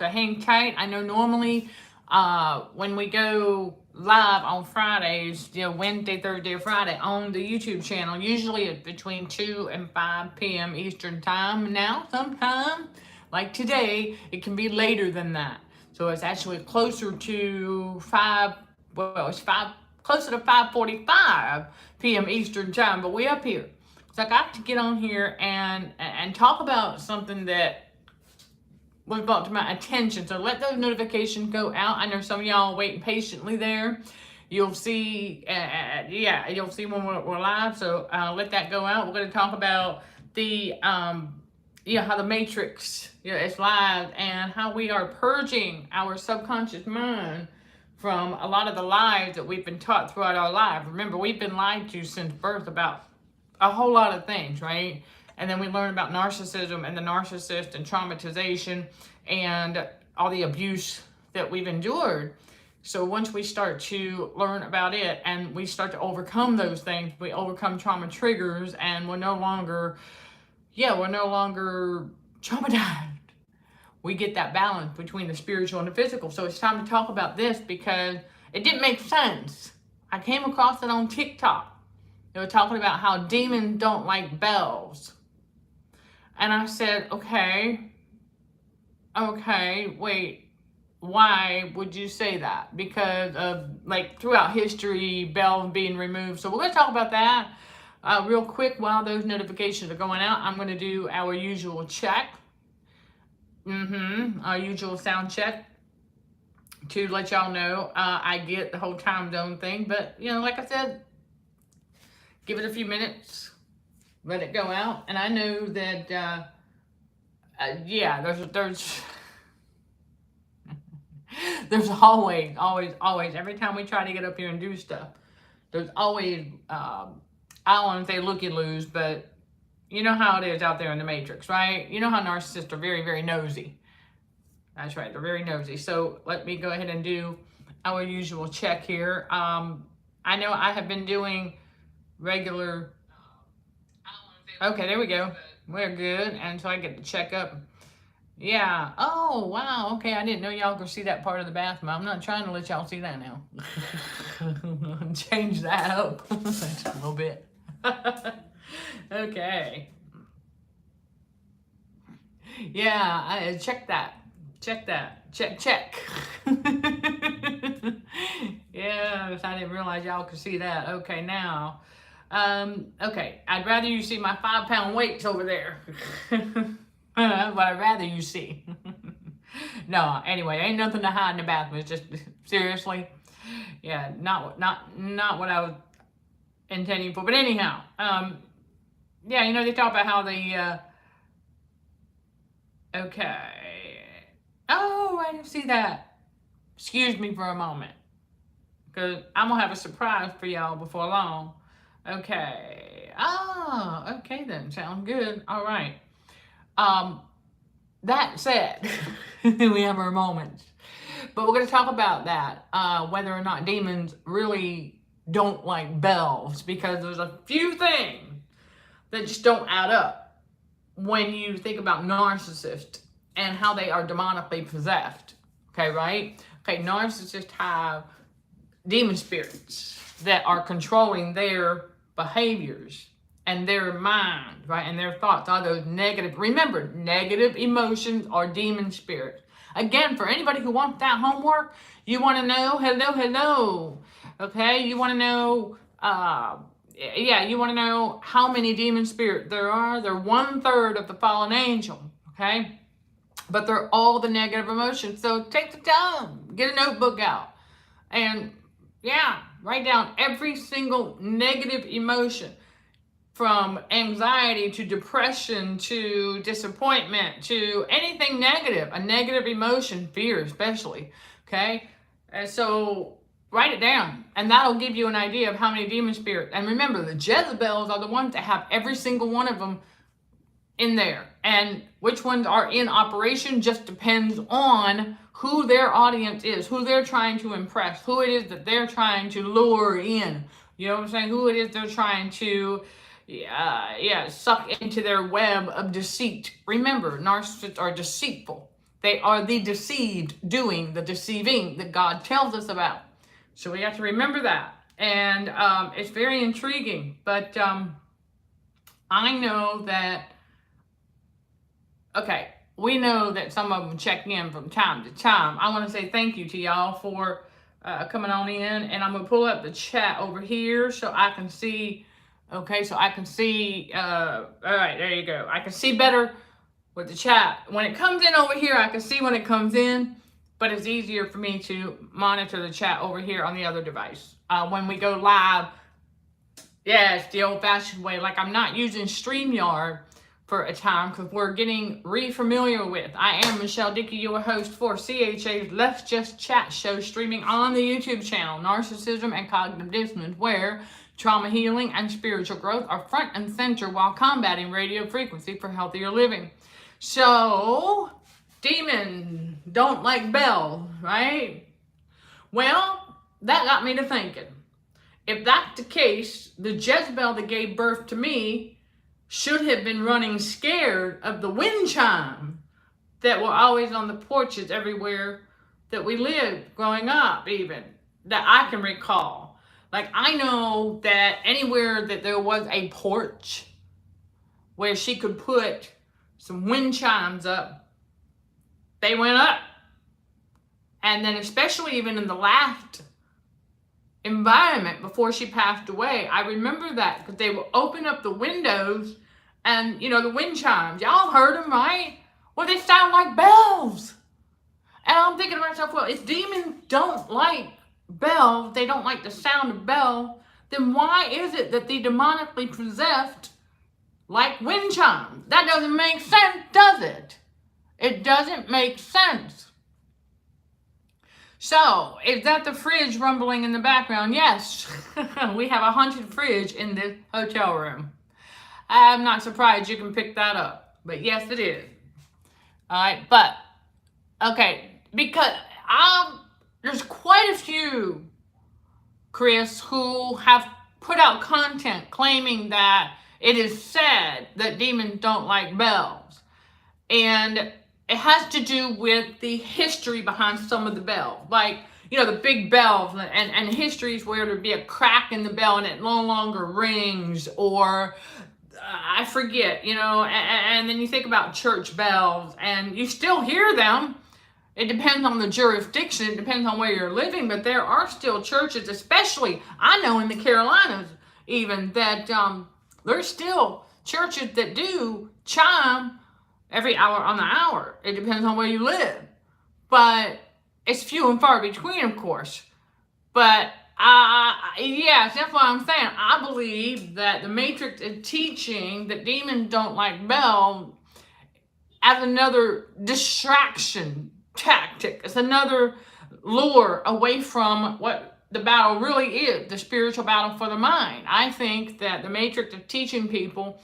So hang tight. I know normally when we go live on Fridays, Wednesday, Thursday, or Friday on the YouTube channel, usually it's between 2 and 5 p.m. Eastern time. Now, sometime, like today, it can be later than that. So it's actually closer to 5, well, it's 5, closer to 5:45 p.m. Eastern time, but we up here. So I got to get on here and talk about something that was brought to my attention. So let those notifications go out. I know some of y'all waiting patiently there. You'll see, you'll see when we're live. So let that go out. We're going to talk about the, how the matrix, is live, and how we are purging our subconscious mind from a lot of the lies that we've been taught throughout our life. Remember, we've been lied to since birth about a whole lot of things, right? And then we learn about narcissism and the narcissist and traumatization and all the abuse that we've endured. So once we start to learn about it and we start to overcome those things, we overcome trauma triggers, and we're no longer traumatized. We get that balance between the spiritual and the physical. So it's time to talk about this because it didn't make sense. I came across it on TikTok. They were talking about how demons don't like bells. And I said, okay, wait, why would you say that? Because of, throughout history, bells being removed. So we're going to talk about that real quick while those notifications are going out. I'm going to do our usual check. Our usual sound check to let y'all know I get the whole time zone thing. But, like I said, give it a few minutes. Let it go out, and I know that, there's always, every time we try to get up here and do stuff, there's always, I don't want to say looky-loos, but you know how it is out there in the Matrix, right? You know how narcissists are very, very nosy. That's right, they're very nosy. So let me go ahead and do our usual check here. I know I have been doing regular. Okay, there we go. We're good. And so I get to check up. Yeah. Oh, wow. Okay, I didn't know y'all could see that part of the bathroom. I'm not trying to let y'all see that now. Change that up just a little bit. Okay. Yeah, check that. Check that. Check. Yes, I didn't realize y'all could see that. Okay, now. Okay, I'd rather you see my 5-pound weights over there. That's what I'd rather you see. No, anyway, ain't nothing to hide in the bathroom. It's just, seriously, yeah, not what I was intending for. But anyhow, yeah, they talk about how the, okay. Oh, I didn't see that. Excuse me for a moment, because I'm going to have a surprise for y'all before long. Okay. Oh, okay then. Sounds good. All right. That said, we have our moments. But we're going to talk about that, whether or not demons really don't like bells, because there's a few things that just don't add up when you think about narcissists and how they are demonically possessed. Okay, right? Okay, narcissists have demon spirits that are controlling their behaviors and their mind, right? And their thoughts, all those negative. Remember, negative emotions are demon spirits. Again, for anybody who wants that homework, you want to know, hello. Okay, you want to know, you want to know how many demon spirits there are. They're 1/3 of the fallen angel, okay? But they're all the negative emotions. So take the time, get a notebook out, and write down every single negative emotion, from anxiety to depression to disappointment to anything negative, a negative emotion, fear especially, okay? And so write it down, and that'll give you an idea of how many demon spirits. And remember, the Jezebels are the ones that have every single one of them in there. And which ones are in operation just depends on who their audience is, who they're trying to impress, who it is that they're trying to lure in. You know what I'm saying? Who it is they're trying to suck into their web of deceit. Remember, narcissists are deceitful. They are the deceived doing the deceiving that God tells us about. So we have to remember that. And it's very intriguing. But I know that, okay, we know that some of them check in from time to time. I want to say thank you to y'all for coming on in. And I'm going to pull up the chat over here so I can see. Okay, so I can see. All right, there you go. I can see better with the chat. When it comes in over here, I can see when it comes in. But it's easier for me to monitor the chat over here on the other device. When we go live, yeah, it's the old-fashioned way. Like, I'm not using StreamYard for a time because we're getting re-familiar with. I am Michelle Dickey, your host for CHA's Let's Just Chat show, streaming on the YouTube channel, Narcissism and Cognitive Dissonance, where trauma healing and spiritual growth are front and center while combating radio frequency for healthier living. So, demons don't like bells, right? Well, that got me to thinking. If that's the case, the Jezebel that gave birth to me should have been running scared of the wind chime that were always on the porches everywhere that we lived growing up, even, that I can recall. Like, I know that anywhere that there was a porch where she could put some wind chimes up, they went up. And then especially even in the last environment before she passed away, I remember that because they would open up the windows and, you know, the wind chimes. Y'all heard them, right? Well, they sound like bells. And I'm thinking to myself, well, if demons don't like bells, they don't like the sound of bells, then why is it that the demonically possessed like wind chimes? That doesn't make sense, does it? It doesn't make sense. So, is that the fridge rumbling in the background? Yes, we have a haunted fridge in this hotel room. I'm not surprised you can pick that up, but yes, it is. All right, but, okay, because there's quite a few, Chris, who have put out content claiming that it is said that demons don't like bells. And it has to do with the history behind some of the bells. Like, you know, the big bells and histories where there'd be a crack in the bell and it no longer rings, or I forget, you know, and then you think about church bells and you still hear them. It depends on the jurisdiction. It depends on where you're living, but there are still churches, especially, I know in the Carolinas even, that there's still churches that do chime every hour on the hour. It depends on where you live. But it's few and far between, of course. But, yes, that's what I'm saying. I believe that the Matrix is teaching that demons don't like bells as another distraction tactic. It's another lure away from what the battle really is, the spiritual battle for the mind. I think that the Matrix is teaching people,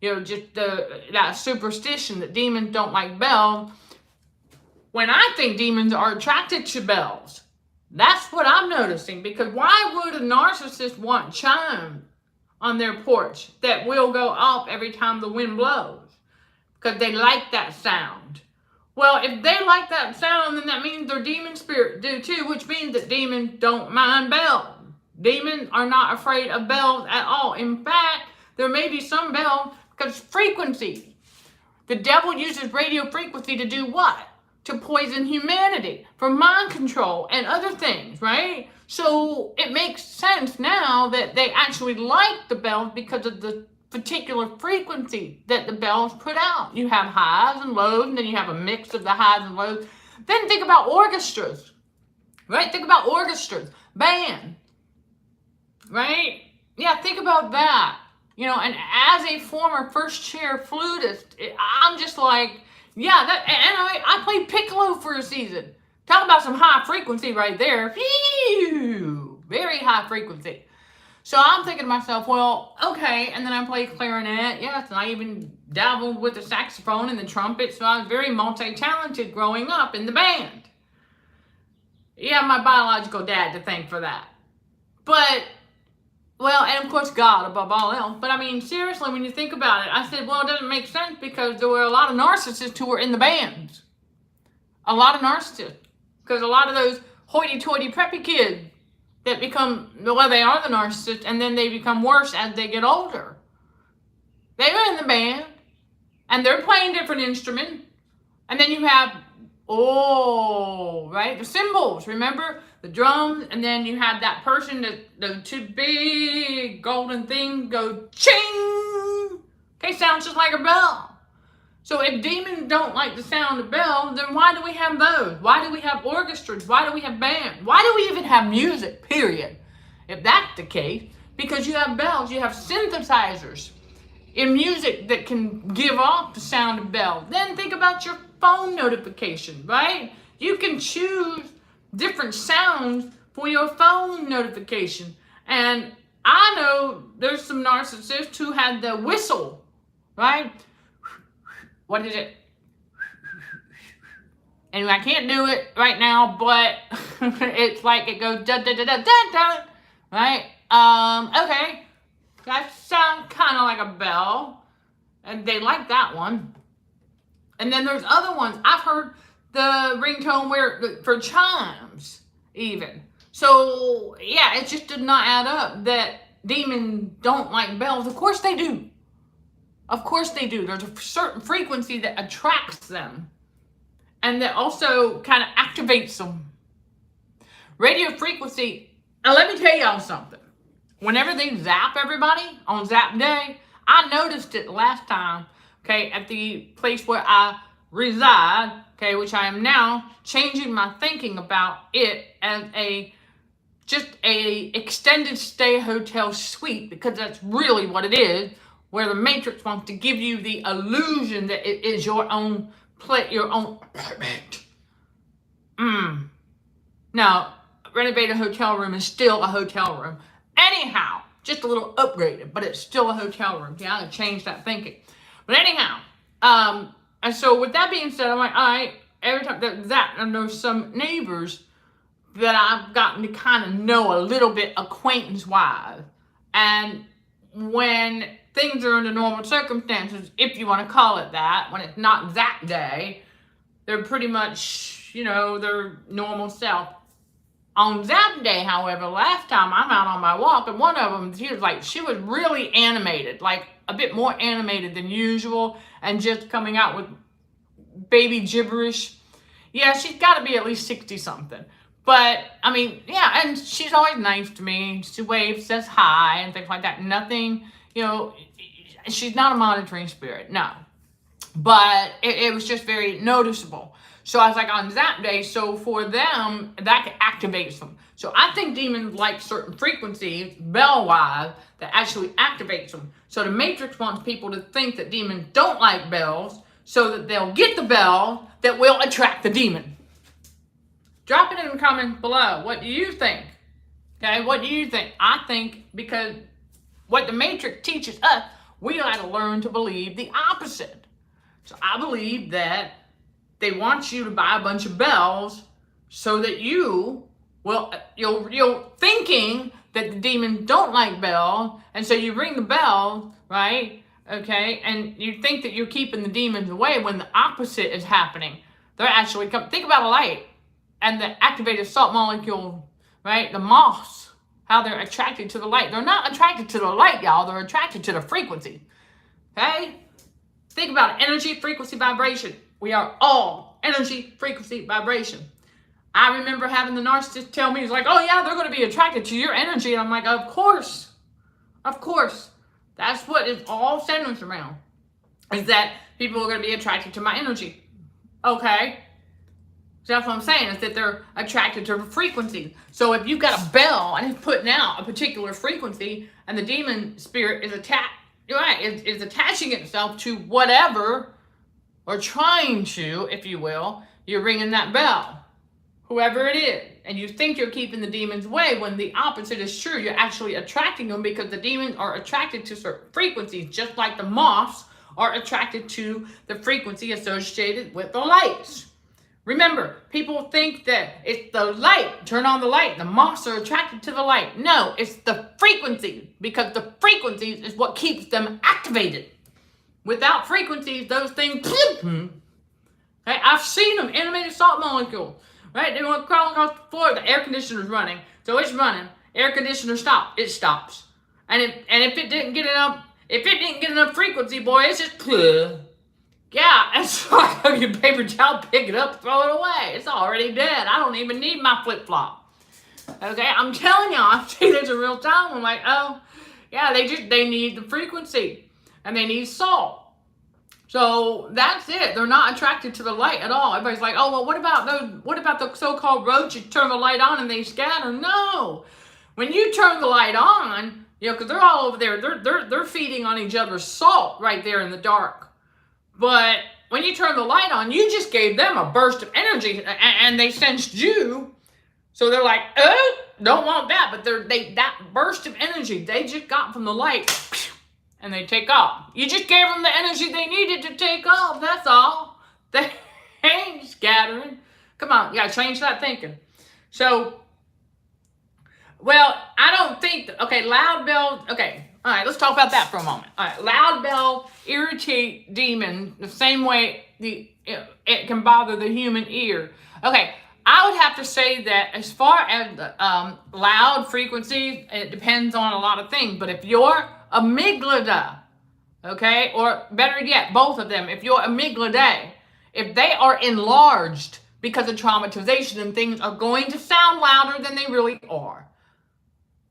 you know, just that superstition that demons don't like bells, when I think demons are attracted to bells. That's what I'm noticing, because why would a narcissist want chime on their porch that will go off every time the wind blows? Because they like that sound. Well, if they like that sound, then that means their demon spirit do too, which means that demons don't mind bells. Demons are not afraid of bells at all. In fact, there may be some bells, because frequency. The devil uses radio frequency to do what? To poison humanity, for mind control and other things, right? So it makes sense now that they actually like the bells because of the particular frequency that the bells put out. You have highs and lows, and then you have a mix of the highs and lows. Then think about orchestras, right? Think about orchestras, band, right? Yeah, think about that. You know, and as a former first chair flutist, I'm just like, yeah, that, and I played piccolo for a season. Talk about some high frequency right there. Phew, very high frequency. So I'm thinking to myself, well, okay, and then I played clarinet, yes, and I even dabbled with the saxophone and the trumpet, so I was very multi-talented growing up in the band. Yeah, my biological dad to thank for that. But, well, and of course God above all else, but I mean, seriously, when you think about it, I said, well, it doesn't make sense because there were a lot of narcissists who were in the bands. a lot of narcissists. Because a lot of those hoity-toity preppy kids that become, well, they are the narcissist, and then they become worse as they get older. They were in the band, and they're playing different instruments. And then you have, right, the cymbals, remember? The drums, and then you have that person that the two big golden things go ching. Okay, sounds just like a bell. So if demons don't like the sound of bells, then why do we have those? Why do we have orchestras? Why do we have bands? Why do we even have music, period? If that's the case, because you have bells, you have synthesizers in music that can give off the sound of bells. Then think about your phone notification, right? You can choose different sounds for your phone notification. And I know there's some narcissists who had the whistle, right? What is it? Anyway, I can't do it right now, but it's like it goes da da da da da da, right? Okay, that sounds kind of like a bell, and they like that one. And then there's other ones. I've heard the ringtone for chimes, even. So yeah, it just did not add up that demons don't like bells. Of course they do. Of course they do. There's a certain frequency that attracts them and that also kind of activates them. Radio frequency, now let me tell y'all something. Whenever they zap everybody on Zap Day, I noticed it last time, okay, at the place where I reside, okay, which I am now changing my thinking about it as just a extended stay hotel suite, because that's really what it is, where the Matrix wants to give you the illusion that it is your own your own apartment. Now, renovated hotel room is still a hotel room. Anyhow, just a little upgraded, but it's still a hotel room. Yeah, I gotta change that thinking. But anyhow, and so with that being said, I'm like, all right, every time that and there's some neighbors that I've gotten to kind of know a little bit acquaintance-wise. And when things are under normal circumstances, if you want to call it that, when it's not that day, they're pretty much, their normal self. On Zap Day, however, last time I'm out on my walk, and one of them, she was really animated, like a bit more animated than usual, and just coming out with baby gibberish. Yeah, she's got to be at least 60-something. But, I mean, yeah, and she's always nice to me. She waves, says hi, and things like that. Nothing, she's not a monitoring spirit, no. But it was just very noticeable. So I was like, on Zap Day, so for them, that activates them. So I think demons like certain frequencies, bell-wise, that actually activates them. So the Matrix wants people to think that demons don't like bells, so that they'll get the bell that will attract the demon. Drop it in the comments below. What do you think? Okay, what do you think? I think because what the Matrix teaches us, we got to learn to believe the opposite. So I believe that they want you to buy a bunch of bells so that you're thinking that the demons don't like bells, and so you ring the bell, right? Okay, and you think that you're keeping the demons away when the opposite is happening. They're actually think about a light and the activated salt molecule, right? The moths, how they're attracted to the light. They're not attracted to the light, y'all. They're attracted to the frequency. Okay? Think about it. Energy, frequency, vibration. We are all energy, frequency, vibration. I remember having the narcissist tell me, he's like, oh yeah, they're going to be attracted to your energy. And I'm like, of course. Of course. That's what it all centers around. Is that people are going to be attracted to my energy. Okay? So that's what I'm saying, is that they're attracted to frequencies. So if you've got a bell and it's putting out a particular frequency, and the demon spirit is is attaching itself to whatever, or trying to, if you will, you're ringing that bell, whoever it is, and you think you're keeping the demons away when the opposite is true. You're actually attracting them, because the demons are attracted to certain frequencies, just like the moths are attracted to the frequency associated with the lights. Remember, people think that it's the light. Turn on the light. The moths are attracted to the light. No, it's the frequencies, because the frequencies is what keeps them activated. Without frequencies, those things, okay, Okay, I've seen them, animated salt molecules. Right, they went crawling across the floor. The air conditioner's running, so it's running. Air conditioner stop, it stops. And if it didn't get enough frequency, boy, it's just yeah. It's like your paper towel, pick it up, throw it away. It's already dead. I don't even need my flip flop. Okay, I'm telling y'all, there's a real time. I'm like, oh, yeah, they need the frequency, and they need salt. So that's it. They're not attracted to the light at all. Everybody's like, oh, well, what about the so-called roaches? You turn the light on and they scatter? No. When you turn the light on, because they're all over there, they're feeding on each other's salt right there in the dark. But when you turn the light on, you just gave them a burst of energy, and they sensed you. So they're like, oh, don't want that. But that burst of energy they just got from the light, and they take off. You just gave them the energy they needed to take off. That's all. They ain't scattering. Come on, you gotta change that thinking. So, well, I don't think, okay, loud bells, okay. All right, let's talk about that for a moment. All right, loud bells irritate demons the same way it can bother the human ear. Okay, I would have to say that as far as loud frequencies, it depends on a lot of things. But if your amygdala, okay, or better yet, both of them, if your amygdala, if they are enlarged because of traumatization, and things are going to sound louder than they really are.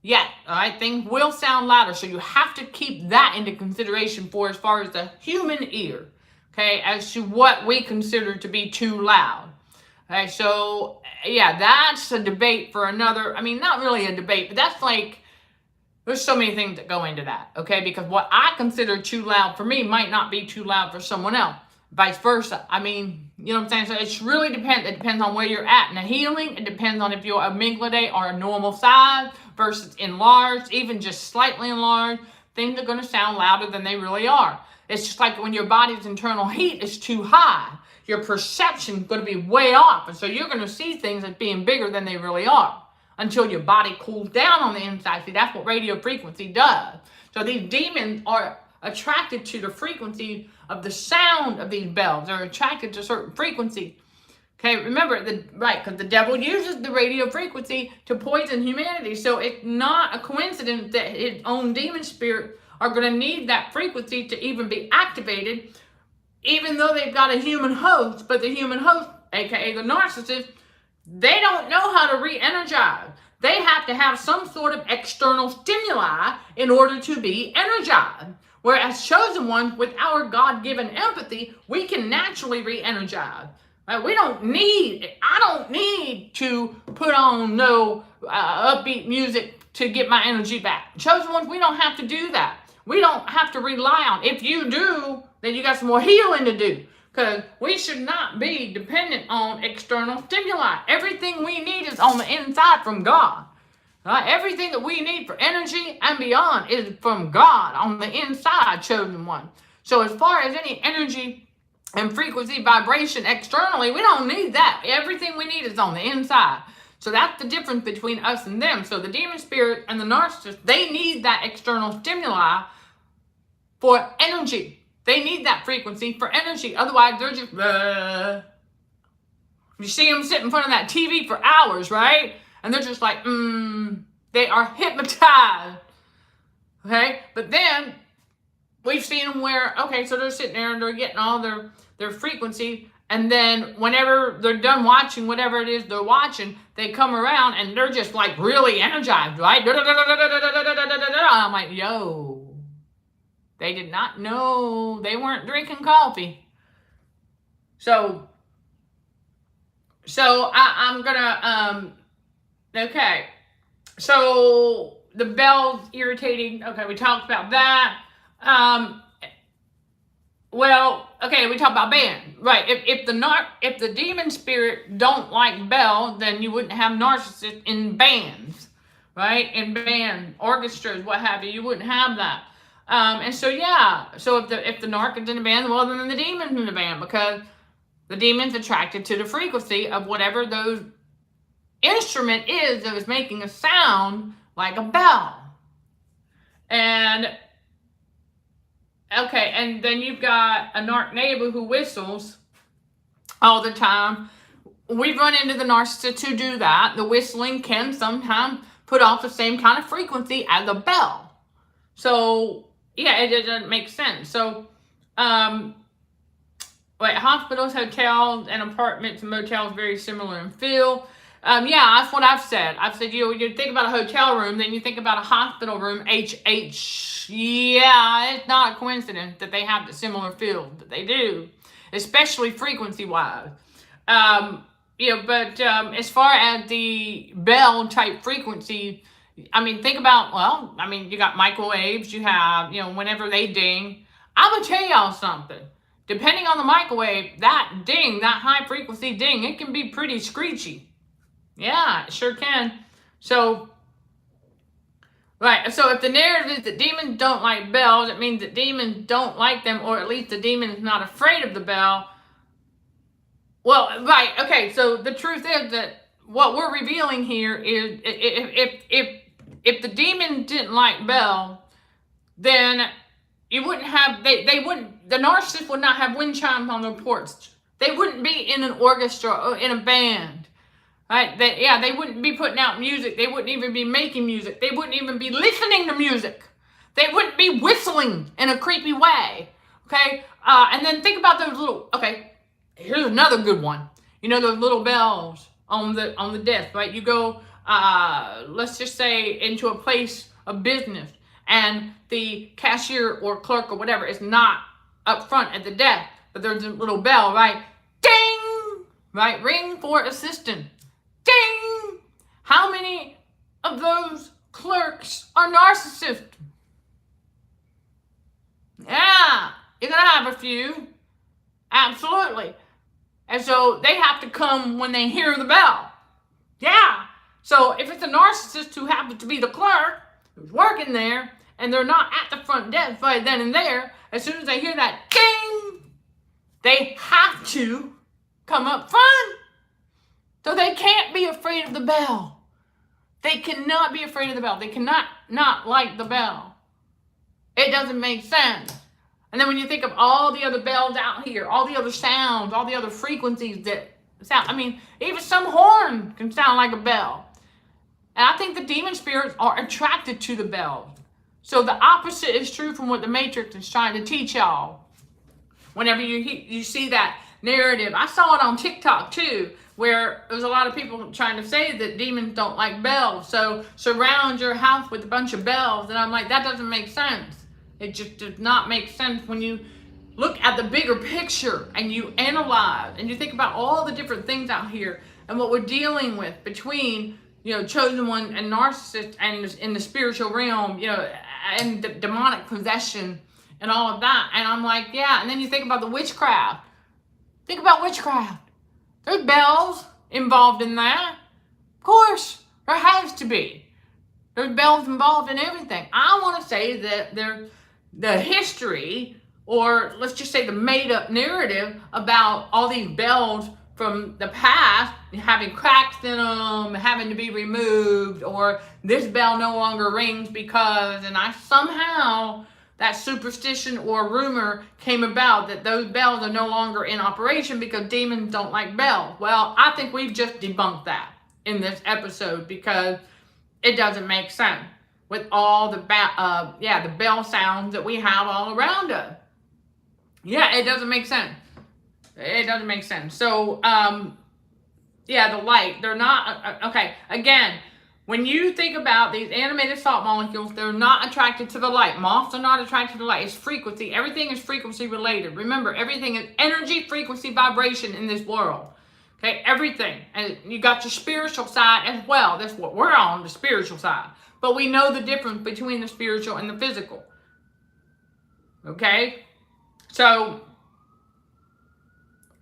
Yeah, all right, things will sound louder, so you have to keep that into consideration for as far as the human ear, okay, as to what we consider to be too loud. Okay, so, yeah, that's a debate for another, I mean, not really a debate, but that's like, there's so many things that go into that, okay, because what I consider too loud for me might not be too loud for someone else. Vice versa. I mean, you know what I'm saying? So it's really depends. It depends on where you're at in the healing. It depends on if your amygdala are a normal size versus enlarged, even just slightly enlarged. Things are going to sound louder than they really are. It's just like when your body's internal heat is too high, your perception is going to be way off. And so you're going to see things as being bigger than they really are until your body cools down on the inside. See, that's what radio frequency does. So these demons are attracted to the frequency of the sound of these bells. They're attracted to certain frequency. Okay, remember, because the devil uses the radio frequency to poison humanity. So it's not a coincidence that his own demon spirit are going to need that frequency to even be activated, even though they've got a human host. But the human host, aka the narcissist, they don't know how to re-energize. They have to have some sort of external stimuli in order to be energized. Whereas chosen ones, with our God-given empathy, we can naturally re-energize. Right? I don't need to put on no upbeat music to get my energy back. Chosen ones, we don't have to do that. We don't have to rely on. If you do, then you got some more healing to do. Because we should not be dependent on external stimuli. Everything we need is on the inside from God. Right? Everything that we need for energy and beyond is from God on the inside, chosen one. So as far as any energy and frequency vibration externally, we don't need that. Everything we need is on the inside. So that's the difference between us and them. So the demon spirit and the narcissist, they need that external stimuli for energy. They need that frequency for energy. Otherwise, they're just, you see them sit in front of that TV for hours, right? And they're just like, they are hypnotized. Okay? But then, we've seen them where, okay, so they're sitting there and they're getting all their frequency. And then whenever they're done watching whatever it is they're watching, they come around and they're just like really energized, right? I'm like, yo. They did not know. They weren't drinking coffee. So I'm gonna, okay. So the bell's irritating. Okay, we talked about that. Well, okay, we talked about band. Right. If the demon spirit don't like bell, then you wouldn't have narcissists in bands. Right? In band, orchestras, what have you. You wouldn't have that. And so, yeah. So if the narc is in the band, well, then the demon's in the band, because the demon's attracted to the frequency of whatever those instrument is that is making a sound like a bell. And okay, and then you've got a narc neighbor who whistles, all the time. We run into the narcissists who do that. The whistling can sometimes put off the same kind of frequency as a bell. So, yeah, it doesn't make sense. So, hospitals, hotels, and apartments and motels very similar in feel. Yeah, that's what I've said. I've said you think about a hotel room, then you think about a hospital room. Yeah, it's not a coincidence that they have the similar feel, but they do, especially frequency wise. But as far as the bell type frequency, I mean, think about, you got microwaves, you have, whenever they ding. I'm going to tell y'all something. Depending on the microwave, that ding, that high frequency ding, it can be pretty screechy. Yeah, it sure can. So, right, so if the narrative is that demons don't like bells, it means that demons don't like them, or at least the demon is not afraid of the bell. Well, right, okay, so the truth is that what we're revealing here is if the demon didn't like bell, then you wouldn't have, the narcissist would not have wind chimes on their porch. They wouldn't be in an orchestra or in a band, right? They wouldn't be putting out music. They wouldn't even be making music. They wouldn't even be listening to music. They wouldn't be whistling in a creepy way, okay? And then think about those little, okay, here's another good one. You know those little bells on the desk, right? You go, let's just say, into a place of business, and the cashier or clerk or whatever is not up front at the desk, but there's a little bell, right? Ding! Right? Ring for assistant. Ding! How many of those clerks are narcissists? Yeah, you're gonna have a few. Absolutely. And so they have to come when they hear the bell. Yeah. So if it's a narcissist who happens to be the clerk who's working there, and they're not at the front desk right then and there, as soon as they hear that ding, they have to come up front. So they can't be afraid of the bell. They cannot be afraid of the bell. They cannot not like the bell. It doesn't make sense. And then when you think of all the other bells out here, all the other sounds, all the other frequencies that sound, even some horn can sound like a bell. And I think the demon spirits are attracted to the bells. So the opposite is true from what the Matrix is trying to teach y'all. Whenever you see that narrative, I saw it on TikTok too, where there's a lot of people trying to say that demons don't like bells. So surround your house with a bunch of bells. And I'm like, that doesn't make sense. It just does not make sense when you look at the bigger picture and you analyze and you think about all the different things out here and what we're dealing with between, chosen one and narcissist and in the spiritual realm, and the demonic possession and all of that. And I'm like, yeah. And then you think about the witchcraft. Think about witchcraft. There's bells involved in that. Of course, there has to be. There's bells involved in everything. I want to say that the history, or let's just say the made-up narrative about all these bells from the past having cracks in them, having to be removed, or this bell no longer rings because, and somehow that superstition or rumor came about that those bells are no longer in operation because demons don't like bells. Well, I think we've just debunked that in this episode because it doesn't make sense with all the bell sounds that we have all around us. Yeah, it doesn't make sense. It doesn't make sense. So, the light, they're not, okay, again, when you think about these animated salt molecules, they're not attracted to the light. Moths are not attracted to the light. It's frequency. Everything is frequency related. Remember, everything is energy, frequency, vibration in this world. Okay, everything. And you got your spiritual side as well. That's what we're on, the spiritual side. But we know the difference between the spiritual and the physical. Okay? So,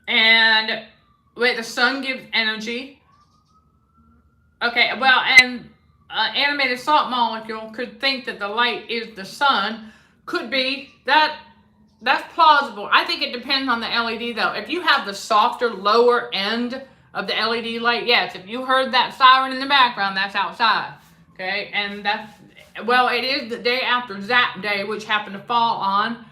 and the sun gives energy. Okay, well, and animated salt molecule could think that the light is the sun. Could be. That's plausible. I think it depends on the LED, though. If you have the softer, lower end of the LED light, yes. If you heard that siren in the background, that's outside. Okay, and it is the day after Zap Day, which happened to fall on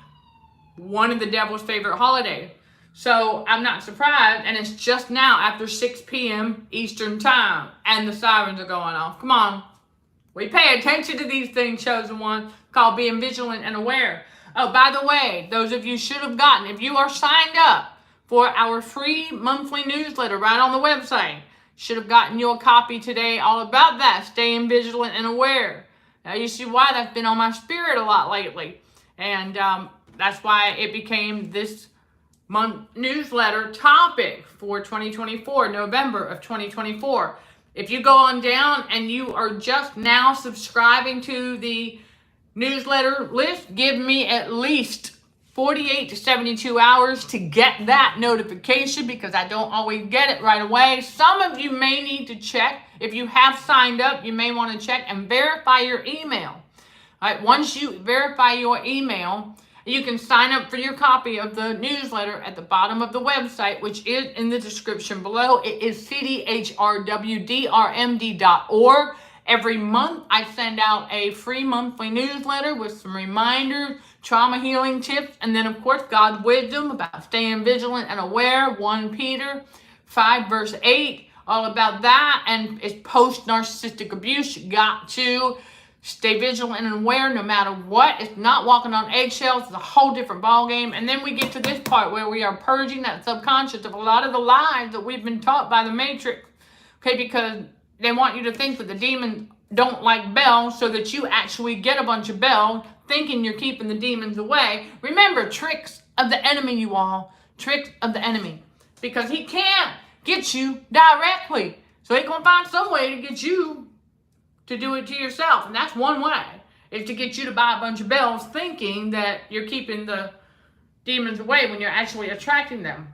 one of the devil's favorite holidays. So I'm not surprised, and it's just now after 6 p.m. Eastern time, and the sirens are going off. Come on. We pay attention to these things, chosen one, called being vigilant and aware. Oh, by the way, those of you should have gotten, if you are signed up for our free monthly newsletter right on the website, should have gotten your copy today all about that, staying vigilant and aware. Now you see why that's been on my spirit a lot lately. And that's why it became this month newsletter topic for 2024, November of 2024. If you go on down and you are just now subscribing to the newsletter list, give me at least 48 to 72 hours to get that notification, because I don't always get it right away. Some of you may need to check. If you have signed up, you may want to check and verify your email. All right, once you verify your email, you can sign up for your copy of the newsletter at the bottom of the website, which is in the description below. It is cdhrwdrmd.org. Every month, I send out a free monthly newsletter with some reminders, trauma healing tips, and then, of course, God's wisdom about staying vigilant and aware. 1 Peter 5, verse 8, all about that. And it's post-narcissistic abuse. You got to stay vigilant and aware no matter what. It's not walking on eggshells. It's a whole different ballgame. And then we get to this part where we are purging that subconscious of a lot of the lies that we've been taught by the Matrix. Okay, because they want you to think that the demons don't like bells, so that you actually get a bunch of bells thinking you're keeping the demons away. Remember, tricks of the enemy, you all. Tricks of the enemy. Because he can't get you directly. So he's going to find some way to get you to do it to yourself. And that's one way, is to get you to buy a bunch of bells thinking that you're keeping the demons away when you're actually attracting them.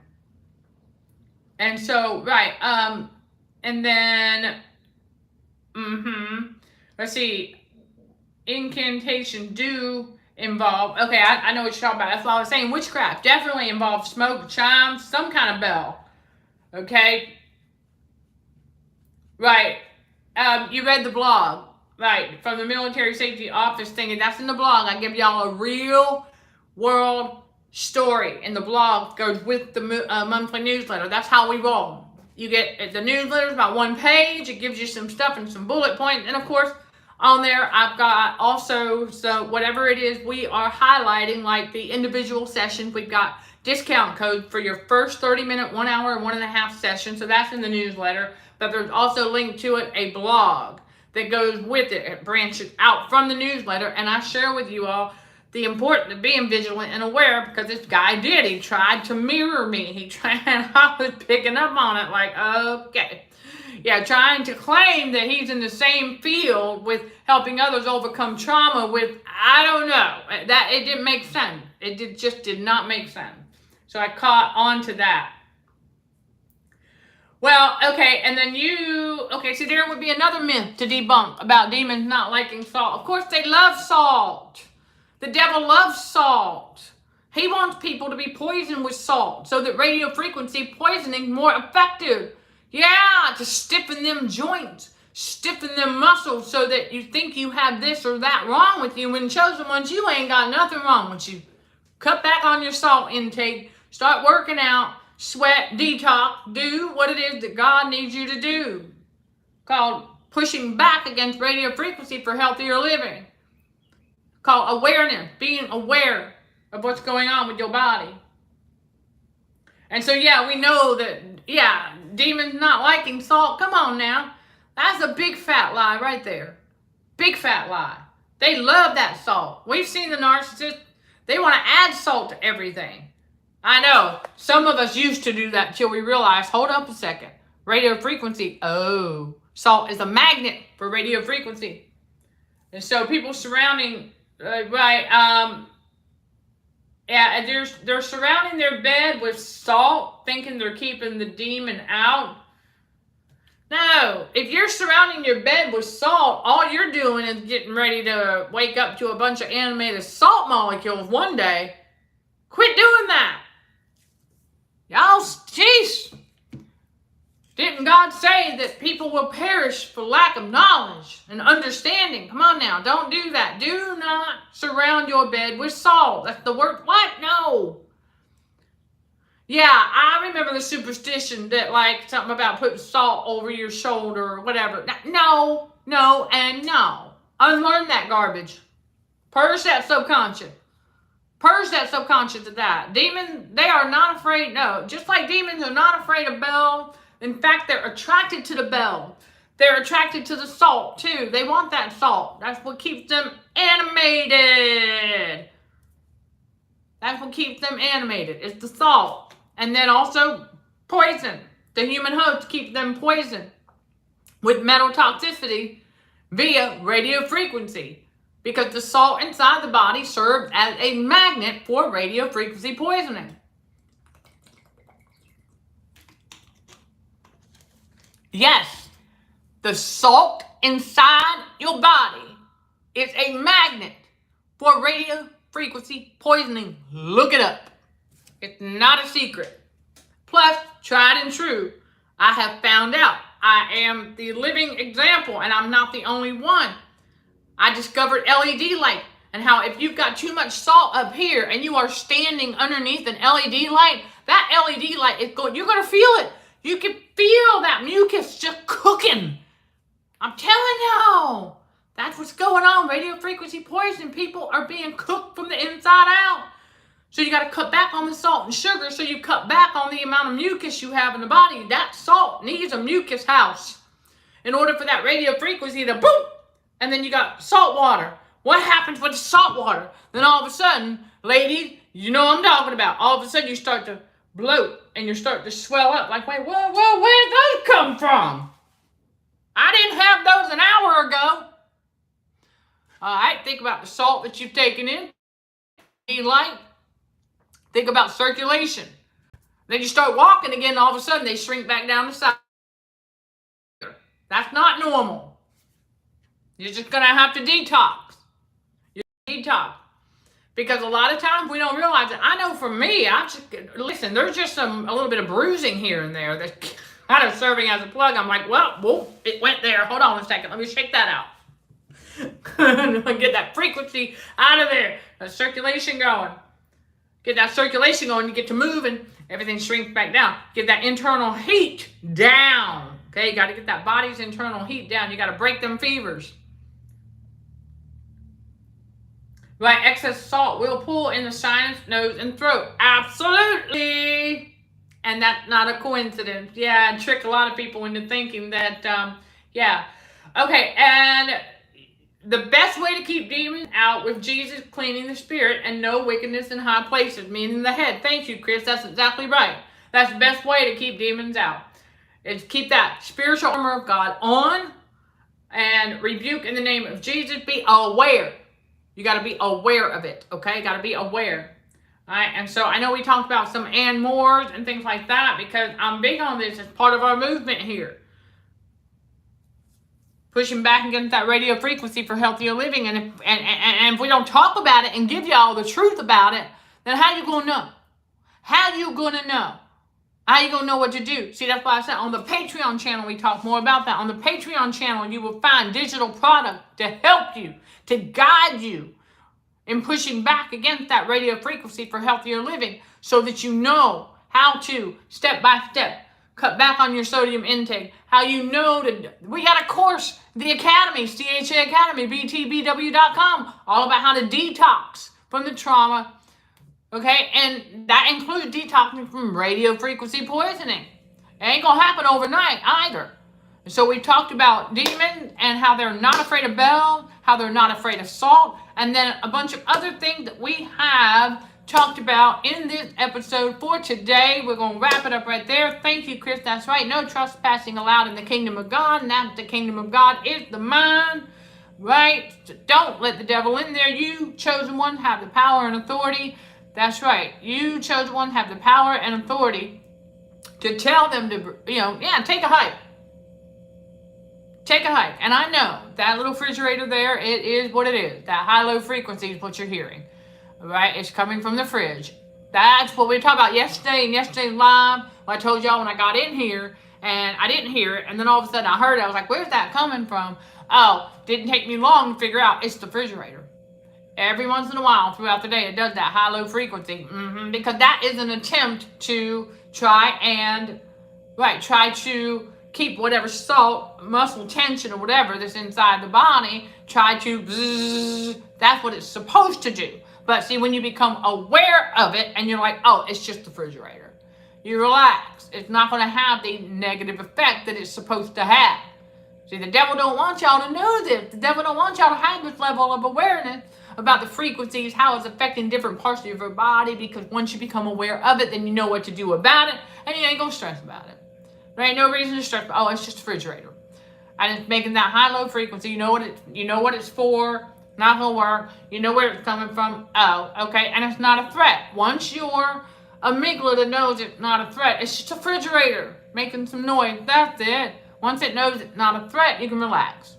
And so, right, and then, let's see, incantation do involve, okay, I know what you're talking about. That's what I was saying. Witchcraft definitely involves smoke, chimes, some kind of bell. Okay? Right. You read the blog, right, from the military safety office thing, and that's in the blog. I give y'all a real world story, and the blog goes with the monthly newsletter. That's how we roll. You get the newsletter is about 1 page. It gives you some stuff and some bullet points, and of course, on there I've got also, so whatever it is we are highlighting, like the individual sessions, we've got discount code for your first 30-minute, 1 hour, and 1.5 session. So that's in the newsletter. But there's also linked to it a blog that goes with it. It branches out from the newsletter, and I share with you all the importance of being vigilant and aware, because this guy did. He tried to mirror me. He tried, and I was picking up on it like, okay. Yeah, trying to claim that he's in the same field with helping others overcome trauma with, I don't know. That it didn't make sense. It just did not make sense. So I caught on to that. Well, okay, and then so there would be another myth to debunk about demons not liking salt. Of course, they love salt. The devil loves salt. He wants people to be poisoned with salt so that radio frequency poisoning is more effective. Yeah, to stiffen them joints, stiffen them muscles so that you think you have this or that wrong with you, when chosen ones, you ain't got nothing wrong with you. Cut back on your salt intake, start working out, sweat, detox, do what it is that God needs you to do. Called pushing back against radio frequency for healthier living. Called awareness, being aware of what's going on with your body. And so, yeah, we know that, yeah, demons not liking salt. Come on now. That's a big fat lie right there. Big fat lie. They love that salt. We've seen the narcissists. They want to add salt to everything. I know. Some of us used to do that till we realized, hold up a second. Radio frequency. Oh, salt is a magnet for radio frequency. And so people surrounding, they're surrounding their bed with salt, thinking they're keeping the demon out. No, if you're surrounding your bed with salt, all you're doing is getting ready to wake up to a bunch of animated salt molecules one day. Quit doing that. Y'all, jeez. Didn't God say that people will perish for lack of knowledge and understanding? Come on now, don't do that. Do not surround your bed with salt. That's the word. What? No. Yeah, I remember the superstition that, like, something about putting salt over your shoulder or whatever. No, no, and no. Unlearn that garbage. Purge that subconscious. Purge that subconscious of that. Demons, they are not afraid. No, just like demons are not afraid of bell. In fact, they're attracted to the bell. They're attracted to the salt, too. They want that salt. That's what keeps them animated. That's what keeps them animated. It's the salt. And then also poison. The human host keeps them poisoned with metal toxicity via radio frequency, because the salt inside the body serves as a magnet for radio frequency poisoning. Yes, the salt inside your body is a magnet for radio frequency poisoning. Look it up. It's not a secret. Plus, tried and true, I have found out. I am the living example, and I'm not the only one. I discovered LED light, and how if you've got too much salt up here and you are standing underneath an LED light, that LED light is going, you're going to feel it. You can feel that mucus just cooking. I'm telling you, that's what's going on. Radio frequency poisoning. People are being cooked from the inside out. So you got to cut back on the salt and sugar, so you cut back on the amount of mucus you have in the body. That salt needs a mucus house in order for that radio frequency to boom. And then you got salt water. What happens with the salt water? Then all of a sudden, ladies, you know what I'm talking about. All of a sudden you start to bloat and you start to swell up. Like, wait, where did those come from? I didn't have those an hour ago. All right, think about the salt that you've taken in. Light. Think about circulation. Then you start walking again, and all of a sudden they shrink back down the side. That's not normal. You're just going to have to detox. Detox. Because a lot of times we don't realize it. I know for me, listen, there's just a little bit of bruising here and there that's kind of serving as a plug. I'm like, well, it went there. Hold on a second. Let me shake that out. Get that frequency out of there. That circulation going. Get that circulation going, you get to moving, everything shrinks back down. Get that internal heat down. Okay, you got to get that body's internal heat down. You got to break them fevers. Right, excess salt will pull in the sinus, nose, and throat. Absolutely. And that's not a coincidence. Yeah, and trick a lot of people into thinking that, yeah. Okay, and the best way to keep demons out with Jesus cleaning the spirit and no wickedness in high places, meaning the head. Thank you, Chris. That's exactly right. That's the best way to keep demons out. Is keep that spiritual armor of God on and rebuke in the name of Jesus. Be aware. You got to be aware of it, okay? Got to be aware. All right, and so I know we talked about some and mores and things like that because I'm big on this as part of our movement here. Pushing back against that radio frequency for healthier living. And if we don't talk about it and give y'all the truth about it, then how you going to know? How you going to know? How you going to know what to do? See, that's why I said on the Patreon channel, we talk more about that. On the Patreon channel, you will find digital product to help you, to guide you in pushing back against that radio frequency for healthier living so that you know how to, step by step, cut back on your sodium intake. How you know we got a course, the Academy, CHA Academy, btbw.com, all about how to detox from the trauma. Okay, and that includes detoxing from radio frequency poisoning. It ain't gonna happen overnight either. So we talked about demons and how they're not afraid of bells, how they're not afraid of salt, and then a bunch of other things that we have talked about in this episode for today. We're going to wrap it up right there. Thank you, Chris. That's right. No trespassing allowed in the kingdom of God. And that the kingdom of God is the mind. Right? So don't let the devil in there. You, chosen one, have the power and authority. That's right. You, chosen one, have the power and authority to tell them to, take a hike. Take a hike. And I know that little refrigerator there, it is what it is. That high-low frequency is what you're hearing. Right? It's coming from the fridge. That's what we talked about yesterday and yesterday's live. Well, I told y'all when I got in here and I didn't hear it. And then all of a sudden I heard it. I was like, where's that coming from? Oh, didn't take me long to figure out it's the refrigerator. Every once in a while throughout the day, it does that high-low frequency. Because that is an attempt to try to keep whatever salt, muscle tension, or whatever that's inside the body, try to bzzz. That's what it's supposed to do. But see, when you become aware of it and you're like, oh, it's just the refrigerator, you relax. It's not going to have the negative effect that it's supposed to have. See, the devil don't want y'all to know this. The devil don't want y'all to have this level of awareness about the frequencies, how it's affecting different parts of your body, because once you become aware of it, then you know what to do about it, and you ain't going to stress about it. There ain't no reason to stress. Oh, it's just a refrigerator. And it's making that high-low frequency. You know what it's for. Not gonna work. You know where it's coming from. Oh, okay. And it's not a threat. Once your amygdala knows it's not a threat, it's just a refrigerator making some noise. That's it. Once it knows it's not a threat, you can relax.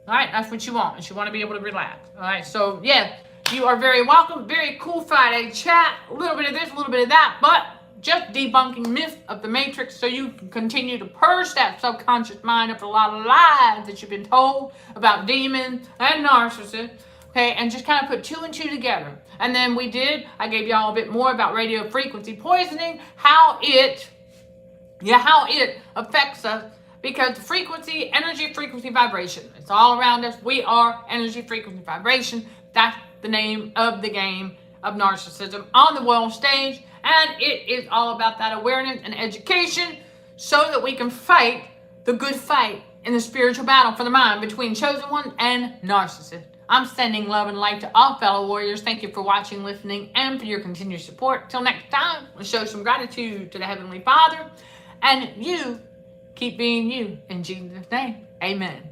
All right, that's what you want. Is you want to be able to relax. All right. So yeah, you are very welcome. Very cool Friday chat. A little bit of this, a little bit of that, but just debunking myths of the Matrix so you can continue to purge that subconscious mind of a lot of lies that you've been told about demons and narcissists, okay, and just kind of put 2 and 2 together. And then I gave y'all a bit more about radio frequency poisoning, how it affects us, because the frequency, energy, frequency, vibration, it's all around us. We are energy, frequency, vibration. That's the name of the game of narcissism on the world stage. And it is all about that awareness and education so that we can fight the good fight in the spiritual battle for the mind between chosen one and narcissist. I'm sending love and light to all fellow warriors. Thank you for watching, listening, and for your continued support. Till next time, we'll show some gratitude to the Heavenly Father. And you keep being you. In Jesus' name, amen.